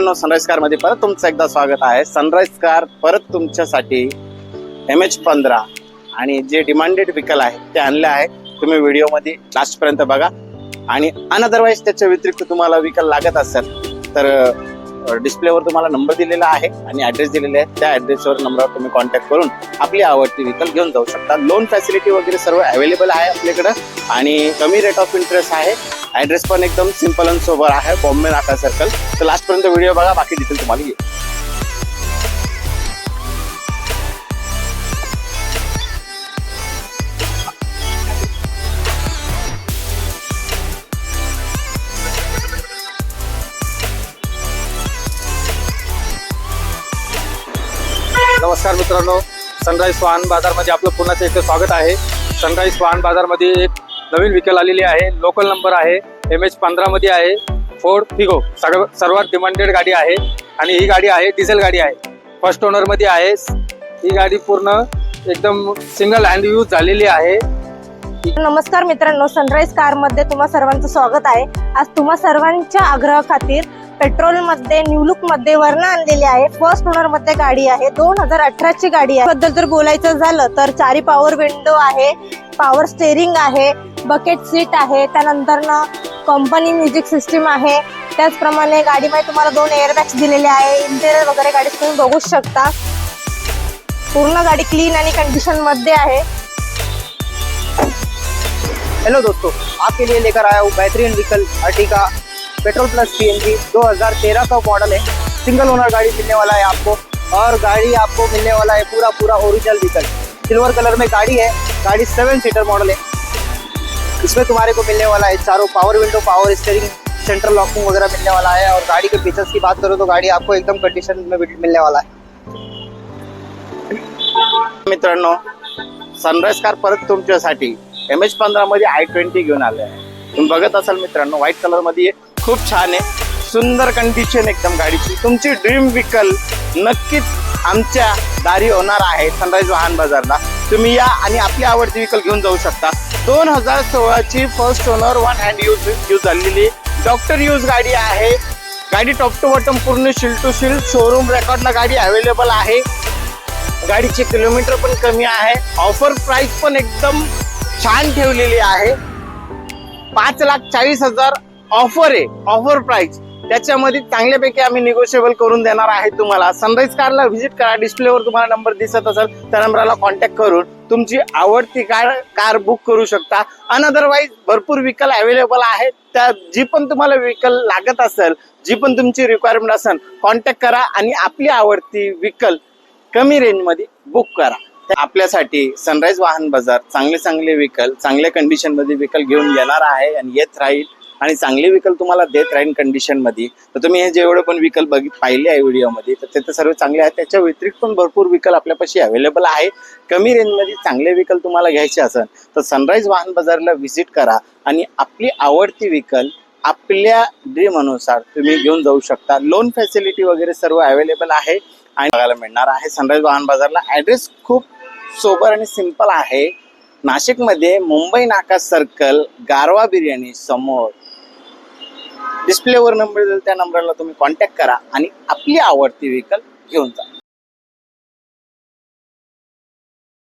मित्रांनो, sunrise car मध्ये परत तुमचं एकदा स्वागत आहे। सनराइज कार परत तुमच्यासाठी MH15 आणि जे डिमांडेड व्हेकल आहे ते आणले आहे। तुम्ही व्हिडिओ मध्ये लास्ट पर्यंत बघा आणि अनदरवाइज त्याच्या व्यतिरिक्त तुम्हाला व्हेकल लागत असेल तर डिस्प्लेवर तुम्हाला नंबर दिलेला आहे आणि ॲड्रेस दिलेला आहे। त्या ॲड्रेसवर नंबरवर तुम्ही कॉन्टॅक्ट करून आपली आवडती व्हेकल घेऊन जाऊ शकता। लोन फॅसिलिटी वगैरे सर्व अवेलेबल आहे आपल्याकडे आणि कमी रेट ऑफ इंटरेस्ट आहे। ॲड्रेस पण एकदम सिंपल आणि सोबर आहे, बॉम्बे नाका सर्कल। तर लास्ट पर्यंत व्हिडिओ बघा, बाकी डिटेल तुम्हाला येईल। नमस्कार मित्रांनो, सनराइज वाहन बाजारमध्ये आपलं पुन्हा एकदा स्वागत आहे। सनराइज वाहन बाजारमध्ये एक नवीन व्हेकल आलेली आहे। लोकल नंबर आहे, MH15 मध्ये आहे, फोर्ड फिगो। सर्वात डिमांडेड गाडी आहे आणि ही गाडी आहे डिझेल गाडी आहे, फर्स्ट ओनर मध्ये आहे। ही गाडी पूर्ण एकदम सिंगल हँड यूज झालेली आहे। नमस्कार मित्रांनो, सनराइज कार मध्ये तुम्हा सर्वांचं स्वागत आहे। आज तुम्हा सर्वांच्या आग्रह खातीर पेट्रोल मध्ये न्यू लुक मध्ये वर्ण आणलेली आहे। फर्स्ट ओनर मध्ये गाडी आहे, 2018 ची गाडी आहे। बद्दल जर बोलायचं झालं तर चारी पॉवर विंडो आहे, पॉवर स्टेरिंग आहे, बकेट सीट आहे, त्यानंतर कंपनी म्युझिक सिस्टीम आहे। त्याचप्रमाणे गाडीमध्ये तुम्हाला 2 एअरबॅग्स दिलेले आहे। इंटेरियर वगैरे गाडी तुम्ही बघू शकता। पूर्ण गाडी क्लीन आणि कंडिशन मध्ये आहे। हेलो दोस्तों, आपके लिए लेकर आया हूँ बेहतरीन vehicle Ertiga petrol plus CNG 2013 का मॉडल है। सिंगल ओनर गाड़ी मिलने वाला है आपको और गाड़ी आपको मिलने वाला है पूरा ओरिजिनल व्हीकल। सिल्वर कलर में गाड़ी है। गाड़ी 7 सीटर मॉडल है। इसमें तुम्हारे को मिलने वाला है चारों power window, power steering, central locking वगैरह मिलने वाला है। और गाड़ी के फीचर्स की बात करो तो गाड़ी आपको एकदम कंडीशन में मिलने वाला है। मित्रांनो, सनराइज कार परत तुमच्यासाठी MH15 मध्ये i20 घेऊन आले आहे। तुम्ही बघत असाल मित्रांनो, व्हाईट कलर मध्ये खूप छान आहे, सुंदर कंडिशन एकदम गाडीची। तुमची ड्रीम व्हेकल नक्कीच आमच्या दारी होणार आहे सनराइज वाहन बाजारला। तुम्ही या आणि आपली आवडती व्हेकल घेऊन जाऊ शकता। 2016 ची first owner one hand use झालेली डॉक्टर यूज गाडी आहे। गाडी टॉप टू बॉटम पूर्ण शील टू शील शोरूम रेकॉर्डला गाडी अवेलेबल आहे। गाडीचे किलोमीटर पण कमी आहे। ऑफर प्राइस पण एकदम छान ठेवलेली आहे। 5,40,000 ऑफर आहे, ऑफर प्राइस। त्याच्यामध्ये चांगल्यापैकी आम्ही निगोशिएबल करून देणार आहे तुम्हाला। सनराइज कारला व्हिजिट करा, डिस्प्लेवर तुम्हाला नंबर दिसत असेल त्या नंबरला कॉन्टॅक्ट करून तुमची आवडती कार बुक करू शकता। अनदरवाइज भरपूर व्हेकल अवेलेबल आहेत। त्या जी पण तुम्हाला व्हेकल लागत असेल, जी पण तुमची रिक्वायरमेंट असेल, कॉन्टॅक्ट करा आणि आपली आवडती व्हेकल कमी रेंज मध्ये बुक करा। आपल्यासाठी सनराइज वाहन बाजार चांगले व्हेकल चांगल्या कंडिशन मध्ये व्हेकल घेऊन येणार आहे आणि येत राहील आणि चांगले व्हेकल तुम्हाला देत राहील कंडिशन मध्ये। तर तुम्ही हे जेवढे पण व्हेकल पाहिले आहे व्हिडिओ मध्ये तर ते सर्व चांगले आहेत। त्याच्या व्यतिरिक्त पण भरपूर व्हेकल आपल्यापाशी अवेलेबल आहे। कमी रेंज मध्ये चांगले व्हेकल तुम्हाला घ्यायचे असेल तर सनराइज वाहन बाजारला व्हिजिट करा आणि आपली आवडती व्हेकल आपल्या ड्रीम अनुसार तुम्ही घेऊन जाऊ शकता। लोन फॅसिलिटी वगैरे सर्व अवेलेबल आहे आणि बघायला मिळणार आहे सनराइज वाहन बाजारला। ॲड्रेस खूप सोबर आणि सिंपल आहे, नाशिक मध्ये मुंबई नाका सर्कल, गारवा बिर्याणी समोर। डिस्प्लेवर नंबर दिला त्या नंबरला तुम्ही कॉन्टॅक्ट करा आणि आपली आवडती व्हेकल घेऊन जा।